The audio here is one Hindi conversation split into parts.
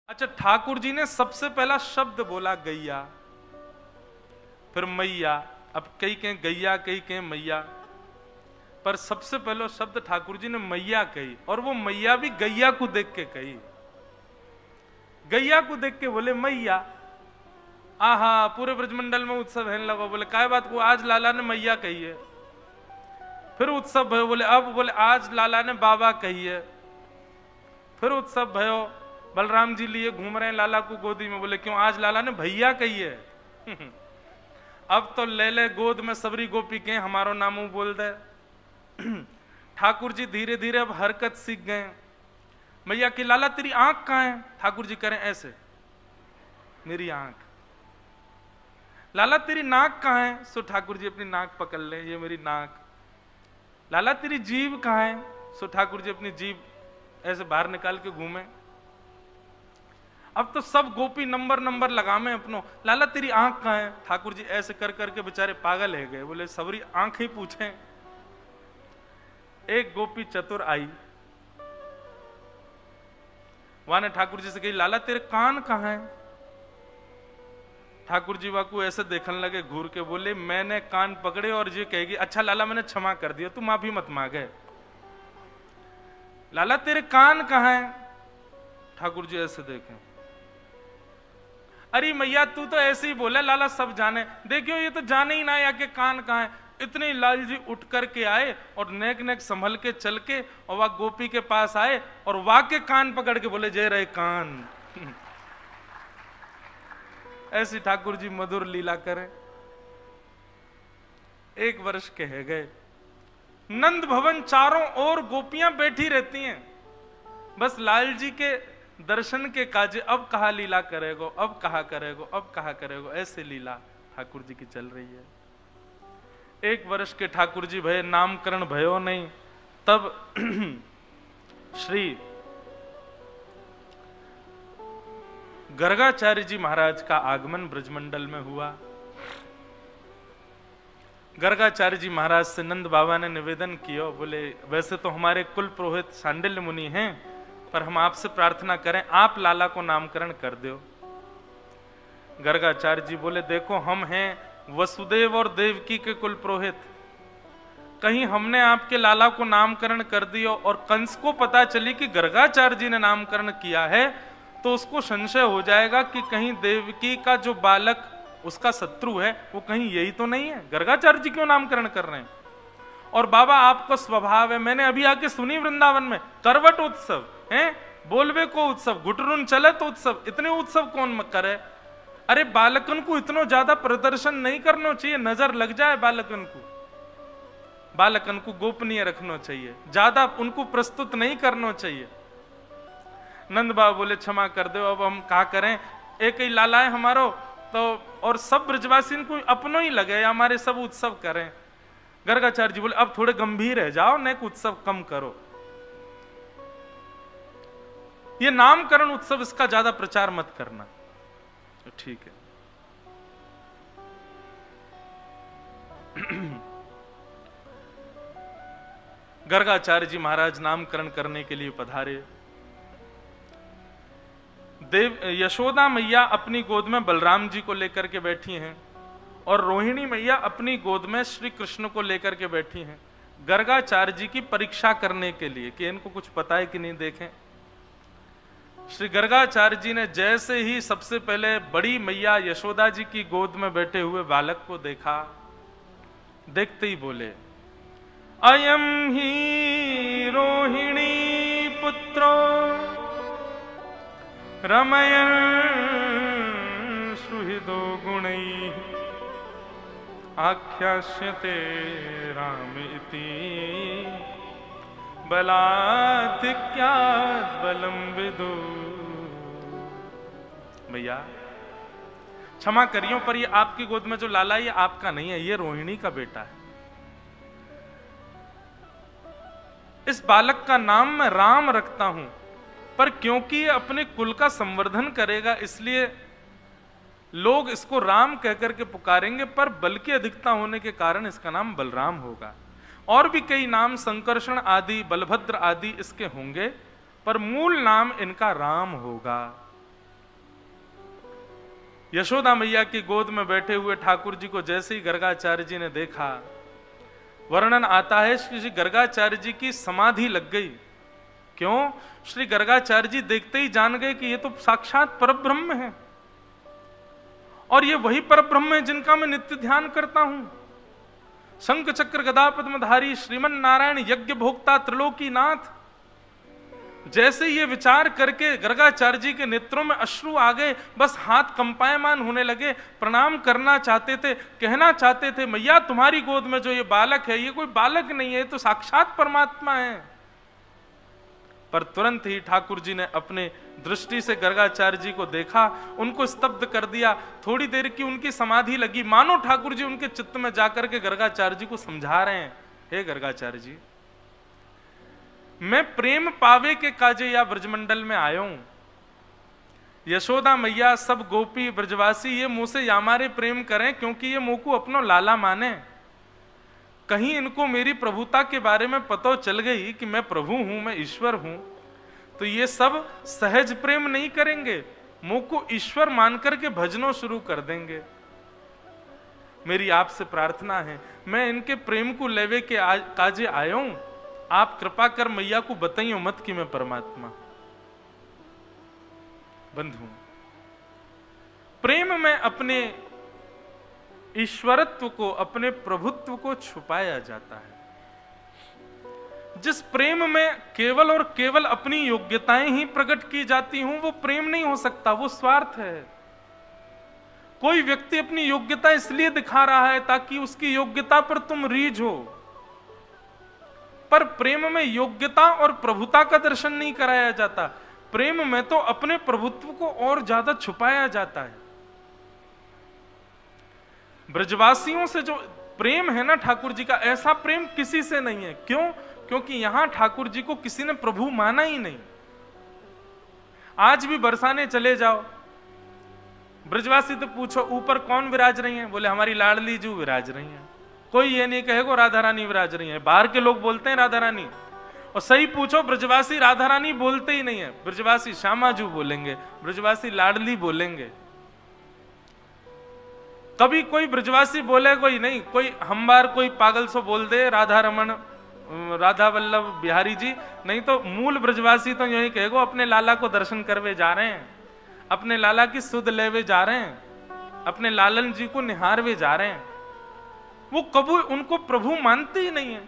अच्छा, ठाकुर जी ने सबसे पहला शब्द बोला गैया, फिर मैया। अब कई कहें गैया, कई कहें मैया, पर सबसे पहला शब्द ठाकुर जी ने मैया कही, और वो मैया भी गैया को देख के कही। गैया को देख के बोले मैया। आहा, पूरे ब्रजमंडल में उत्सव है लगा। बोले काय बात को, आज लाला ने मैया कही है। फिर उत्सव भयो, बोले अब बोले आज लाला ने बाबा कही है। फिर उत्सव भयो, बलराम जी लिए घूम रहे हैं लाला को गोदी में। बोले क्यों, आज लाला ने भैया कही है। अब तो ले ले गोद में सबरी गोपी के हमारो नामू बोल दे। ठाकुर जी धीरे धीरे अब हरकत सीख गए। मैया की लाला तेरी आंख कहां है? ठाकुर जी करें ऐसे, मेरी आंख। लाला तेरी नाक कहां है? सो ठाकुर जी अपनी नाक पकड़ ले, ये मेरी नाक। लाला तेरी जीभ कहां है? सो ठाकुर जी अपनी जीभ ऐसे बाहर निकाल के घूमे। अब तो सब गोपी नंबर नंबर लगामे अपनो। लाला तेरी आंख कहां है? ठाकुर जी ऐसे कर करके बेचारे पागल है गए। बोले सबरी आंख ही पूछे। एक गोपी चतुर आई, वहां ने ठाकुर जी से कही लाला तेरे कान कहां है? ठाकुर जी वाकू ऐसे देखने लगे घूर के। बोले मैंने कान पकड़े और ये कहेगी अच्छा लाला मैंने क्षमा कर दिया, तू माफी मत मांगे। लाला तेरे कान कहां है? ठाकुर जी ऐसे देखे। अरे मैया तू तो ऐसे ही बोले, लाला सब जाने। देखियो ये तो जाने ही ना या के कान कहां है। इतने लाल जी उठ करके आए और नेक नेक संभल के चल के और वह गोपी के पास आए और वह के कान पकड़ के बोले जय रहे कान। ऐसी ठाकुर जी मधुर लीला करें। 1 वर्ष के है गए। नंद भवन चारों ओर गोपियां बैठी रहती हैं, बस लाल जी के दर्शन के काजे। अब कहा लीला करेगो, अब कहा करेगो, अब कहा करेगो। ऐसे लीला ठाकुर जी की चल रही है। 1 वर्ष के ठाकुर जी भय, नामकरण भयो नहीं। तब श्री गर्गाचार्य जी महाराज का आगमन ब्रजमंडल में हुआ। गर्गाचार्य जी महाराज से नंद बाबा ने निवेदन किया। बोले वैसे तो हमारे कुल पुरोहित सांडिल्य मुनि हैं, पर हम आपसे प्रार्थना करें आप लाला को नामकरण कर दो। गर्गाचार्य जी बोले देखो हम हैं वसुदेव और देवकी के कुल पुरोहित, कहीं हमने आपके लाला को नामकरण कर दिया और कंस को पता चली कि गर्गाचार्य जी ने नामकरण किया है, तो उसको संशय हो जाएगा कि कहीं देवकी का जो बालक उसका शत्रु है वो कहीं यही तो नहीं है। गर्गाचार्य जी क्यों नामकरण कर रहे हैं? और बाबा आपको स्वभाव है, मैंने अभी आके सुनी वृंदावन में करवट उत्सव है, बोलवे को उत्सव, घुटरुन चले तो उत्सव, इतने उत्सव कौन करे? अरे बालकन को इतना ज्यादा प्रदर्शन नहीं करना चाहिए, नजर लग जाए बालकन को। बालकन को गोपनीय रखना चाहिए, ज्यादा उनको प्रस्तुत नहीं करना चाहिए। नंद बाबा बोले क्षमा कर दो, अब हम क्या करें, एक ही लाला है हमारो, तो और सब ब्रजवासी को अपनों ही लगे हमारे सब उत्सव करें। गर्गाचार्य जी बोले अब थोड़े गंभीर है, जाओ नेक उत्सव कम करो। ये नामकरण उत्सव इसका ज्यादा प्रचार मत करना। तो ठीक है। गर्गाचार्य जी महाराज नामकरण करने के लिए पधारे। देव यशोदा मैया अपनी गोद में बलराम जी को लेकर के बैठी हैं और रोहिणी मैया अपनी गोद में श्री कृष्ण को लेकर के बैठी हैं, गर्गाचार्य जी की परीक्षा करने के लिए कि इनको कुछ पता है कि नहीं। देखें, श्री गर्गाचार्य जी ने जैसे ही सबसे पहले बड़ी मैया यशोदा जी की गोद में बैठे हुए बालक को देखा, देखते ही बोले अयम ही रोहिणी पुत्रो रमयन सुहृदो गुणैः आख्यास्यते राम इति बलाधिक्यात् बलं विदु। भैया क्षमा करियो, पर ये आपकी गोद में जो लाला ये आपका नहीं है, ये रोहिणी का बेटा है। इस बालक का नाम मैं राम रखता हूं, पर क्योंकि ये अपने कुल का संवर्धन करेगा इसलिए लोग इसको राम कहकर के पुकारेंगे, पर बल की अधिकता होने के कारण इसका नाम बलराम होगा। और भी कई नाम संकर्षण आदि, बलभद्र आदि इसके होंगे, पर मूल नाम इनका राम होगा। यशोदा मैया की गोद में बैठे हुए ठाकुर जी को जैसे ही गर्गाचार्य जी ने देखा, वर्णन आता है श्री गर्गाचार्य जी की समाधि लग गई। क्यों? श्री गर्गाचार्य जी देखते ही जान गए कि ये तो साक्षात परब्रह्म है, और ये वही परब्रह्म है जिनका मैं नित्य ध्यान करता हूं। शंख चक्र गदा पद्मधारी श्रीमन नारायण यज्ञ भोक्ता त्रिलोकीनाथ। जैसे ये विचार करके गर्गाचार्य जी के नेत्रों में अश्रु आ गए, बस हाथ कंपायमान होने लगे, प्रणाम करना चाहते थे, कहना चाहते थे मैया तुम्हारी गोद में जो ये बालक है ये कोई बालक नहीं है, ये तो साक्षात परमात्मा है। पर तुरंत ही ठाकुर जी ने अपने दृष्टि से गर्गाचार्य जी को देखा, उनको स्तब्ध कर दिया। थोड़ी देर की उनकी समाधि लगी, मानो ठाकुर जी उनके चित्त में जाकर के गर्गाचार्य जी को समझा रहे हैं, हे गर्गाचार्य जी, मैं प्रेम पावे के काजे या ब्रजमंडल में आया हूं। यशोदा मैया सब गोपी ब्रजवासी ये मुंह से यामारे प्रेम करें क्योंकि ये मुंह को अपनो लाला माने। कहीं इनको मेरी प्रभुता के बारे में पता चल गई कि मैं प्रभु हूं, मैं ईश्वर हूं, तो ये सब सहज प्रेम नहीं करेंगे, मुंह को ईश्वर मानकर के भजनों शुरू कर देंगे। मेरी आपसे प्रार्थना है, मैं इनके प्रेम को लेवे के काजे आया हूं, आप कृपा कर मैया को बताइए मत कि मैं परमात्मा। बंधु, प्रेम में अपने ईश्वरत्व को, अपने प्रभुत्व को छुपाया जाता है। जिस प्रेम में केवल और केवल अपनी योग्यताएं ही प्रकट की जाती हों, वो प्रेम नहीं हो सकता, वो स्वार्थ है। कोई व्यक्ति अपनी योग्यता इसलिए दिखा रहा है ताकि उसकी योग्यता पर तुम रीझ हो, पर प्रेम में योग्यता और प्रभुता का दर्शन नहीं कराया जाता। प्रेम में तो अपने प्रभुत्व को और ज्यादा छुपाया जाता है। ब्रजवासियों से जो प्रेम है ना ठाकुर जी का, ऐसा प्रेम किसी से नहीं है। क्यों? क्योंकि यहां ठाकुर जी को किसी ने प्रभु माना ही नहीं। आज भी बरसाने चले जाओ, ब्रजवासी तो पूछो ऊपर कौन विराज रही है, बोले हमारी लाडली जू विराज रही है। कोई ये नहीं कहेगा राधा रानी विराज रही है, बाहर के लोग बोलते हैं राधा रानी। और सही पूछो, ब्रजवासी राधा रानी बोलते ही नहीं है, ब्रजवासी श्यामा जू बोलेंगे, ब्रजवासी लाडली बोलेंगे। कभी कोई ब्रजवासी बोले कोई नहीं, कोई हम बार कोई पागल सो बोल दे राधा रमन, राधा वल्लभ बिहारी जी, नहीं तो मूल ब्रजवासी तो यही कहेगो अपने लाला को दर्शन करवे जा रहे हैं, अपने लाला की सुध लेवे जा रहे हैं, अपने लालन जी को निहारवे जा रहे हैं। वो कभी उनको प्रभु मानते ही नहीं है।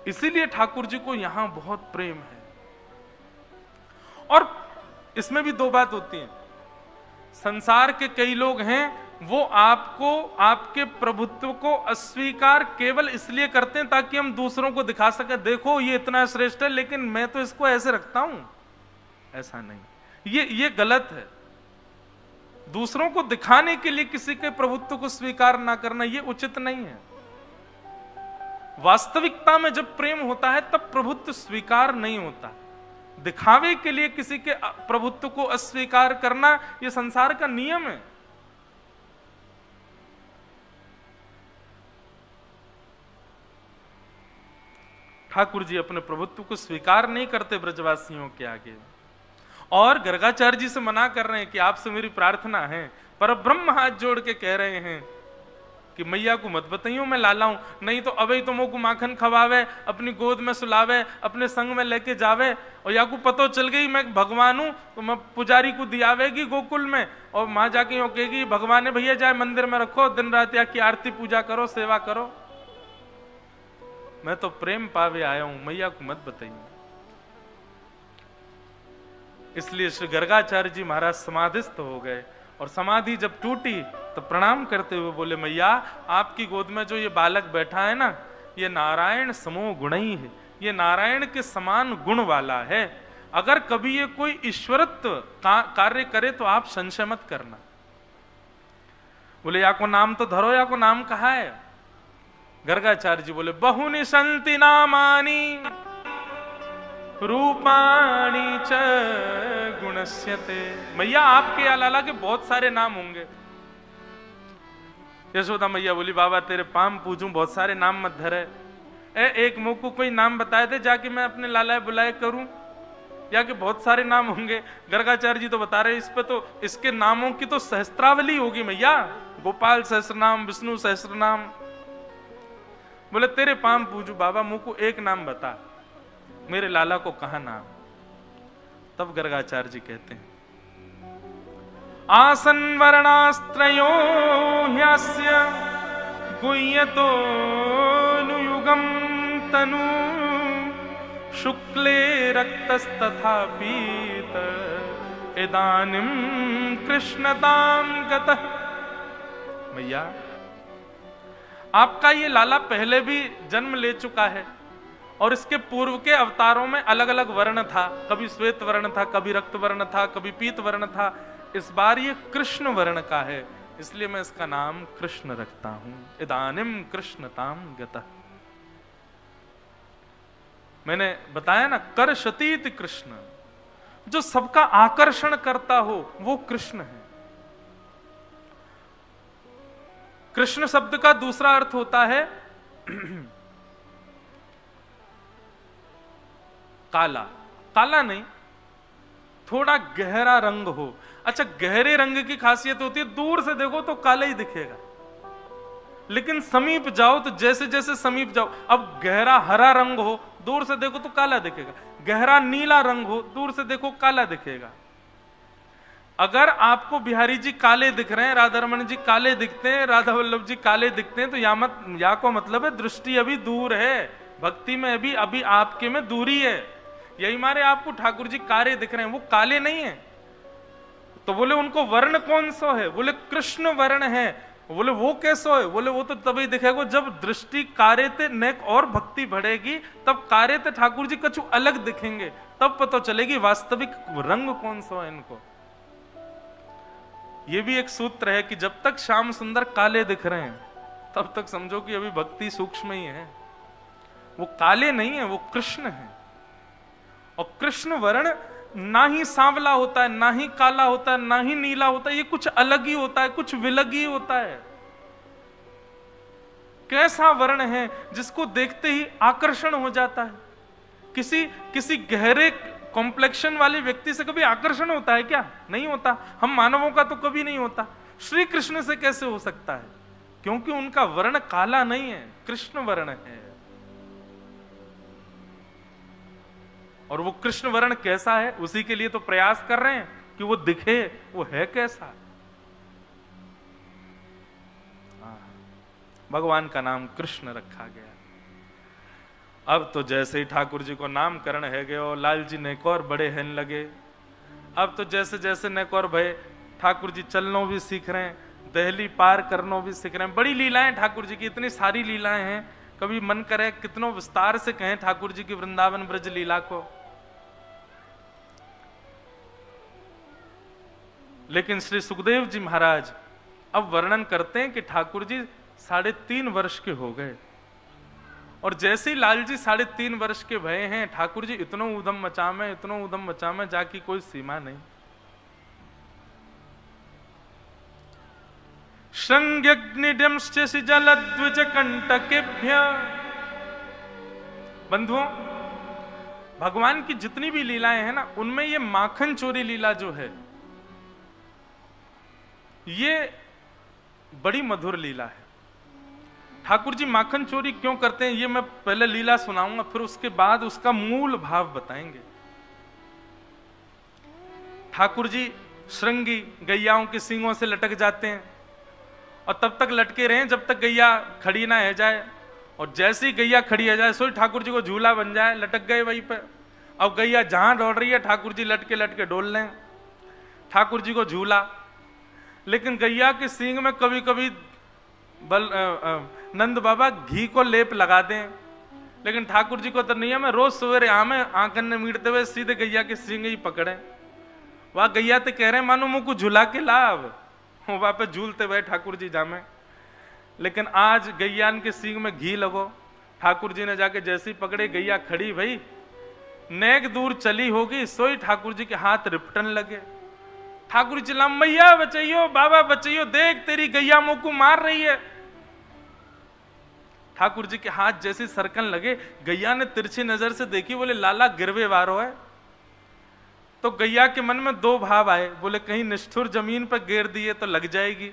इसीलिए ठाकुर जी को यहां बहुत प्रेम है। और इसमें भी दो बात होती है, संसार के कई लोग हैं वो आपको, आपके प्रभुत्व को अस्वीकार केवल इसलिए करते हैं ताकि हम दूसरों को दिखा सकें, देखो ये इतना श्रेष्ठ है लेकिन मैं तो इसको ऐसे रखता हूं। ऐसा नहीं, ये गलत है। दूसरों को दिखाने के लिए किसी के प्रभुत्व को स्वीकार ना करना ये उचित नहीं है। वास्तविकता में जब प्रेम होता है तब प्रभुत्व स्वीकार नहीं होता। दिखावे के लिए किसी के प्रभुत्व को अस्वीकार करना यह संसार का नियम है। ठाकुर जी अपने प्रभुत्व को स्वीकार नहीं करते ब्रजवासियों के आगे, और गर्गाचार्य जी से मना कर रहे हैं कि आपसे मेरी प्रार्थना है। पर ब्रह्म हाथ जोड़ के कह रहे हैं कि मैया को मत बताइयो मैं लाला हूं, नहीं तो अबे तो मोको माखन खवावे, अपनी गोद में सुलावे, अपने संग में लेके जावे, और या को पतो चल गई मैं भगवान हूं तो मैं पुजारी को दियावेगी गोकुल में, और मां जाके यूं कहेगी भगवान ने भैया जाए मंदिर में रखो, दिन रात या की आरती पूजा करो, सेवा करो। मैं तो प्रेम पावे आया हूं, मैया को मत बताइए। इसलिए श्री गर्गाचार्य जी महाराज समाधिस्थ हो गए, और समाधि जब टूटी तो प्रणाम करते हुए बोले मैया आपकी गोद में जो ये बालक बैठा है ना, ये नारायण समो गुणी है, ये नारायण के समान गुण वाला है। अगर कभी ये कोई ईश्वरत्व कार्य करे तो आप संशय मत करना। बोले या को नाम तो धरो, या को नाम कहा है? गर्गाचार्य जी बोले बहुनि संति नामानि रूपाणी च गुणस्यते। मैया आपके अलाला के बहुत सारे नाम होंगे। यशोदा मैया बोली बाबा तेरे पाम पूजूं, बहुत सारे नाम मत धरे, एक मुंह को कोई नाम बताए दे जाके मैं अपने लाला बुलाए करूं। या कि बहुत सारे नाम होंगे। गर्गाचार्य जी तो बता रहे इस पे तो इसके नामों की तो सहस्त्रावली होगी मैया, गोपाल सहस्रनाम, विष्णु सहस्रनाम। बोले तेरे पाम पूजू बाबा, मुंह को एक नाम बता, मेरे लाला को कहा नाम। तब गर्गाचार्य जी कहते हैं आसन वर्णास्त्रयो ह्यस्य गुह्यतो नुयुगम तनु शुक्ले रक्तस्तथा पीत इदानीं कृष्णतां गतः। भैया आपका ये लाला पहले भी जन्म ले चुका है और इसके पूर्व के अवतारों में अलग अलग वर्ण था, कभी श्वेत वर्ण था, कभी रक्त वर्ण था, कभी पीत वर्ण था। इस बार ये कृष्ण वर्ण का है, इसलिए मैं इसका नाम कृष्ण रखता हूं। इदानीं कृष्णतां गतः। मैंने बताया ना, कर्षतीत कृष्ण, जो सबका आकर्षण करता हो वो कृष्ण है। कृष्ण शब्द का दूसरा अर्थ होता है काला। काला नहीं, थोड़ा गहरा रंग हो। अच्छा, गहरे रंग की खासियत होती है दूर से देखो तो काला ही दिखेगा, लेकिन समीप जाओ तो जैसे जैसे समीप जाओ, अब गहरा हरा रंग हो दूर से देखो तो काला दिखेगा, गहरा नीला रंग हो दूर से देखो काला दिखेगा। अगर आपको बिहारी जी काले दिख रहे हैं, राधारमण जी काले दिखते हैं, राधा वल्लभ जी काले दिखते हैं, तो या को मतलब है दृष्टि अभी दूर है, भक्ति में अभी आपके में दूरी है। यही मारे आपको ठाकुर जी काले दिख रहे हैं, वो काले नहीं है। तो बोले उनको वर्ण कौन सा है? बोले कृष्ण वर्ण है। बोले वो कैसा है? बोले वो तो तभी दिखेगा जब दृष्टि कार्य ते नेक और भक्ति बढ़ेगी, तब कार्य ते ठाकुर जी कछु अलग दिखेंगे, तब पता चलेगी वास्तविक रंग कौन सा है इनको। ये भी एक सूत्र है कि जब तक श्याम सुंदर काले दिख रहे हैं तब तक समझो कि अभी भक्ति सूक्ष्म ही है। वो काले नहीं है, वो कृष्ण है। और कृष्ण वर्ण ना ही सांवला होता है, ना ही काला होता है, ना ही नीला होता है, ये कुछ अलग ही होता है, कुछ विलग ही होता है। कैसा वर्ण है जिसको देखते ही आकर्षण हो जाता है। किसी गहरे कॉम्प्लेक्शन वाले व्यक्ति से कभी आकर्षण होता है क्या? नहीं होता। हम मानवों का तो कभी नहीं होता। श्री कृष्ण से कैसे हो सकता है? क्योंकि उनका वर्ण काला नहीं है, कृष्ण वर्ण है। और वो कृष्ण वर्ण कैसा है, उसी के लिए तो प्रयास कर रहे हैं कि वो दिखे, वो है कैसा। भगवान का नाम कृष्ण रखा गया। अब तो जैसे ही ठाकुर जी को नामकरण है गयो, लाल जी नेक और बड़े हैं लगे। अब तो जैसे जैसे नेक और भय, ठाकुर जी चलनो भी सीख रहे हैं, दहली पार करनो भी सीख रहे हैं। बड़ी लीलाएं ठाकुर जी की, इतनी सारी लीलाएं हैं, कभी मन करे कितनों विस्तार से कहें ठाकुर जी की वृंदावन ब्रज लीला को। लेकिन श्री सुखदेव जी महाराज अब वर्णन करते हैं कि ठाकुर जी 3.5 वर्ष के हो गए, और जैसे ही लाल जी 3.5 वर्ष के भय हैं, ठाकुर जी इतनो उधम मचा में जाकी कोई सीमा नहीं। श्रृंग्यग्निडंश्च जलद्विज कंटकेभ्य। बंधुओं, भगवान की जितनी भी लीलाएं हैं ना, उनमें ये माखन चोरी लीला जो है, ये बड़ी मधुर लीला है। ठाकुर जी माखन चोरी क्यों करते हैं, ये मैं पहले लीला सुनाऊंगा, फिर उसके बाद उसका मूल भाव बताएंगे। ठाकुर जी श्रृंगी गैयाओं के सींगों से लटक जाते हैं, और तब तक लटके रहे जब तक गैया खड़ी ना हो जाए, और जैसे ही गैया खड़ी हो जाए सोई ठाकुर जी को झूला बन जाए, लटक गए वहीं पे। अब गैया जहां दौड़ रही है, ठाकुर जी लटके लटके डोल लें, ठाकुर जी को झूला। लेकिन गैया के सींग में कभी कभी नंद बाबा घी को लेप लगा दें, लेकिन ठाकुर जी को तो नहीं है। मैं रोज सवेरे आमे आंखन ने मीटते हुए सीधे गैया के सींग ही पकड़े। वह गैया तो कह रहे मानो मुझको झूला के लाभ, वहां पे झूलते हुए ठाकुर जी जामे। लेकिन आज गैयान के सींग में घी लगो, ठाकुर जी ने जाके जैसी पकड़े, गैया खड़ी भई, नेक दूर चली होगी, सोई ठाकुर जी के हाथ रिपटन लगे। ठाकुर जी चिल्ला, मैया बचाइयो, बाबा बचाइयो, देख तेरी गैया मुंह को मार रही है। ठाकुर जी के हाथ जैसे सरकन लगे, गैया ने तिरछी नजर से देखी, बोले लाला गिरवे वारो है। तो गैया के मन में दो भाव आए, बोले कहीं निष्ठुर जमीन पर गिर दिए तो लग जाएगी,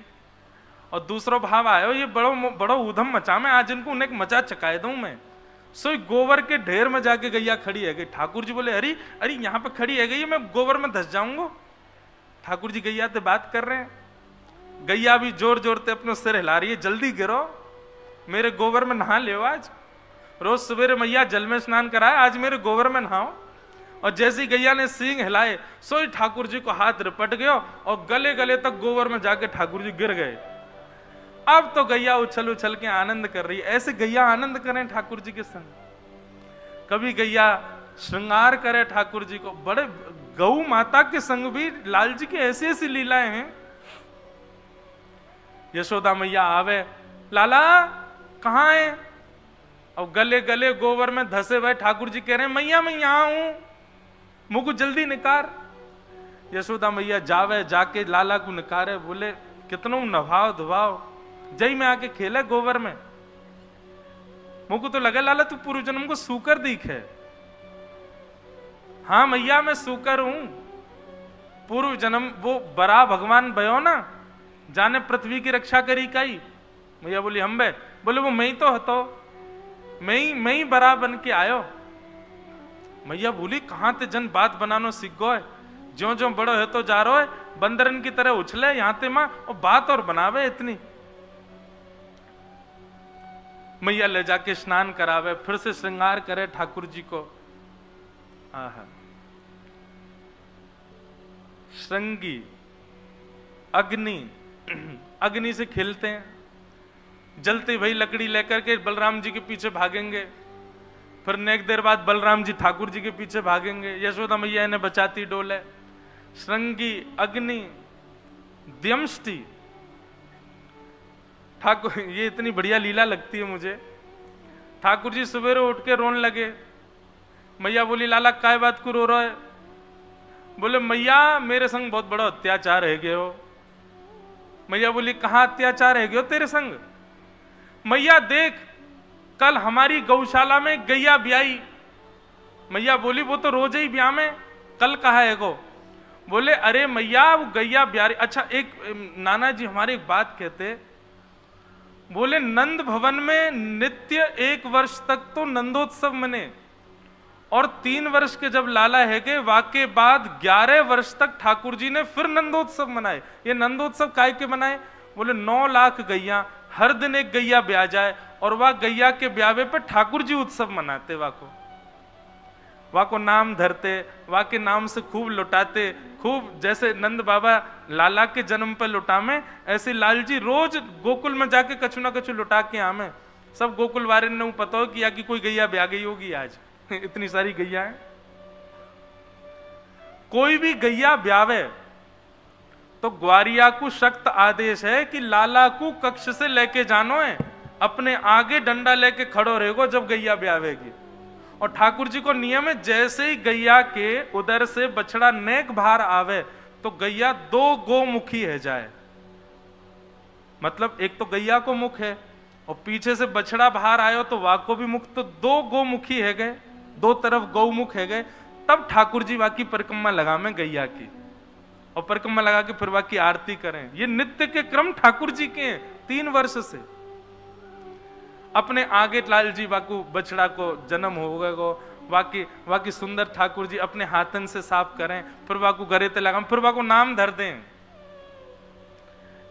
और दूसरा भाव आयो ये बड़ो ऊधम मचा में, आज इनको उन्हें मचा चकाए दूं मैं। सो गोबर के ढेर में जाके गैया खड़ी है गई। ठाकुर जी बोले अरे अरे यहाँ पे खड़ी है गई, मैं गोबर में धस जाऊंगा। ठाकुर जी गैया से बात कर रहे हैं, गैया भी जोर जोर से अपने सिर हिला रही है, जल्दी गिरो मेरे गोबर में नहा ले। आज रोज सवेरे मैया जल में स्नान कराए, आज मेरे गोबर में नहाओ। और जैसी गैया ने सींग हिलाए सोई ठाकुर जी को हाथ रिपट गयो और गले गले तक गोबर में जाके ठाकुर जी गिर गए। अब तो गैया उछल उछल के आनंद कर रही है। ऐसे गैया आनंद करें ठाकुर जी के संग। कभी गैया श्रृंगार करे ठाकुर जी को, बड़े गौ माता के संग भी लाल जी की ऐसी ऐसी लीलाएं हैं। यशोदा मैया आवे, लाला कहाँ है? और गले गले गोबर में धसे हुए ठाकुर जी कह रहे हैं मैया मैं यहां हूं, मुझको जल्दी निकार। यशोदा मैया जावे, जाके लाला को निकारे, बोले कितनों नभाव धुभाव, जय में आके खेले गोबर में। मुझको तो लगा लाला तू पूर्व जन्म को सूकर दिखे। हाँ मैया मैं सूकर हूं, पूर्व जन्म वो बरा भगवान भयो ना, जाने पृथ्वी की रक्षा करी काई। मैया बोली हम बे, बोले वो मैं तो हतो, मैं ही बरा बन के आयो। मैया बोली कहां ते जन बात बनानो सीख गो है, ज्यो ज्यो बड़ो है तो जा रहो है, बंदरन की तरह उछले यहां ते मां और बात और बनावे इतनी। मैया ले जाके स्नान करावे, फिर से श्रृंगार करे ठाकुर जी को। आहा श्रृंगी अग्नि से खेलते हैं, जलती भाई लकड़ी लेकर के बलराम जी के पीछे भागेंगे, फिर नेक देर बाद बलराम जी ठाकुर जी के पीछे भागेंगे, यशोदा मैया इन्हें बचाती डोले। श्रृंगी अग्नि द्यमष्टि ठाकुर, ये इतनी बढ़िया लीला लगती है मुझे। ठाकुर जी सवेरे उठ के रोने लगे। मैया बोली लाला काय बात को रो रहा है? बोले मैया मेरे संग बहुत बड़ा अत्याचार है गए हो। मैया बोली कहां अत्याचार है गए हो तेरे संग? मैया देख कल हमारी गौशाला में गैया ब्याई। मैया बोली वो तो रोज ही ब्याह में, कल कहा है गो? बोले अरे मैया वो गैया ब्यारी। अच्छा एक नाना जी हमारे एक बात कहते, बोले नंद भवन में नित्य 1 वर्ष तक तो नंदोत्सव मने, और 3 वर्ष के जब लाला है के वाके बाद 11 वर्ष तक ठाकुर जी ने फिर नंदोत्सव मनाए। ये नंदोत्सव काय के मनाए? बोले 9 लाख गैया, हर दिन एक गैया ब्याह जाए, और वह गैया के ब्यावे पे ठाकुर जी उत्सव मनाते। वाको नाम धरते, वाके नाम से खूब लुटाते, खूब जैसे नंद बाबा लाला के जन्म पे लुटा में, ऐसे लाल जी रोज गोकुल में जाके कछु ना कछु लुटा के आमे। सब गोकुल वाले ने पता हो किया कि कोई गैया ब्याह गई होगी आज। इतनी सारी गैया है। कोई भी गैया ब्यावे तो ग्वारिया को सख्त आदेश है कि लाला को कक्ष से लेके जानो है, अपने आगे डंडा लेके खड़ो रहेगो जब गैया ब्यावेगी। और ठाकुर जी को नियम है जैसे ही गैया के उधर से बछड़ा नेक बाहर आवे तो गैया 2 गोमुखी है जाए। मतलब एक तो गैया को मुख है और पीछे से बछड़ा बाहर आयो तो वाको भी मुख, तो 2 गोमुखी है गए, 2 तरफ गौमुख है गए। तब ठाकुर जी वाकी परिक्रमा लगा में गैया की, और परिक्रमा लगा के फिर वाकी आरती करें। ये नित्य के क्रम ठाकुर जी के 3 वर्ष से। अपने आगे लाल जी वाकू बछड़ा को जन्म हो गए गो, वाकी सुंदर ठाकुर जी अपने हाथन से साफ करें, फिर वाकू गरे ते लगाम, फिर वाकू नाम धर दें।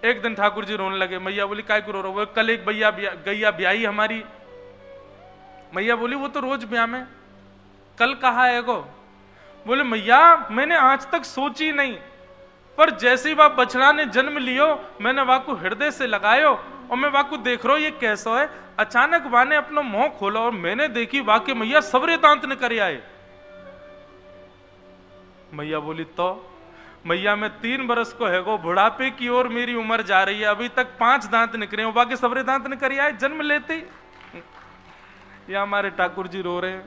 एक दिन ठाकुर जी रोने लगे। मैया बोली काय को रो रहे हो? कल एक गैया ब्याई हमारी। मैया बोली वो तो रोज ब्याह में, कल कहा है गो? बोले मैया मैंने आज तक सोची नहीं, पर जैसे ही वह बछड़ा ने जन्म लियो मैंने वाकू हृदय से लगायो, और मैं वाकू देख रहा हूं ये कैसा है। अचानक वाने अपना मुंह खोला और मैंने देखी वाके मैया सबरे दांत निकल आए। मैया बोली तो मैया मैं 3 बरस को है गो, बुढ़ापे की ओर मेरी उम्र जा रही है, अभी तक 5 दांत निकले हो, बाकी सबरे दांत निकल आए जन्म लेते ही। या हमारे ठाकुर जी रो रहे हैं।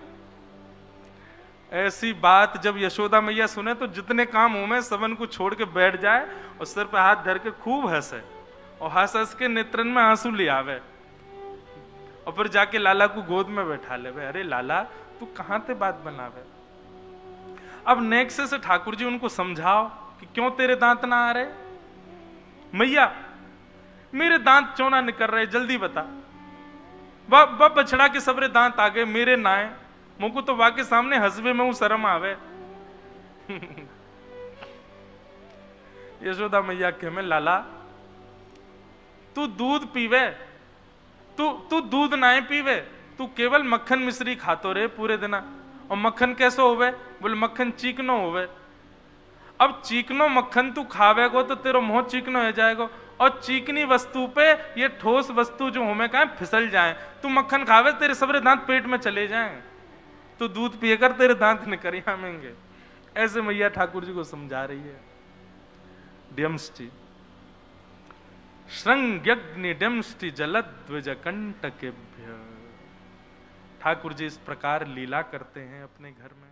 ऐसी बात जब यशोदा मैया सुने तो जितने काम हो में सबन को छोड़ के बैठ जाए और सिर पे हाथ धर के खूब हंसे, और हंस हंस के नेत्रन में आंसू ले आवे, और फिर जाके लाला को गोद में बैठा ले। अरे लाला तू कहां ते बात बनावे? अब नेक्स्ट से ठाकुर जी उनको समझाओ कि क्यों तेरे दांत ना आ रहे। मैया मेरे दांत क्यों ना निकल रहे, जल्दी बता। बाप बछड़ा के सबरे दांत आ गए, मेरे नाए, मुझको तो वाके सामने हंसवे में हूं, शर्म आवे। यशोदा मैया के में लाला तू दूध पीवे, तू दूध नाए पीवे, तू केवल मक्खन मिश्री खातो रे पूरे दिन। और मक्खन कैसो होवे? बोले मक्खन चीकनो होवे। अब चीकनो मक्खन तू खावेगो तो तेरा मुंह चीकनो हो जाएगा, और चीकनी वस्तु पे ये ठोस वस्तु जो हमें कहा फिसल जाए। तू मक्खन खावे तेरे सबरे दांत पेट में चले जाएं, तू दूध पिएकर तेरे दांत निकल आमेंगे। ऐसे मैया ठाकुर जी को समझा रही है। डियमष्टि श्रृंग्यग्नि डियमष्टि जलद्विज कंटकेभ्य। ठाकुर जी इस प्रकार लीला करते हैं अपने घर में।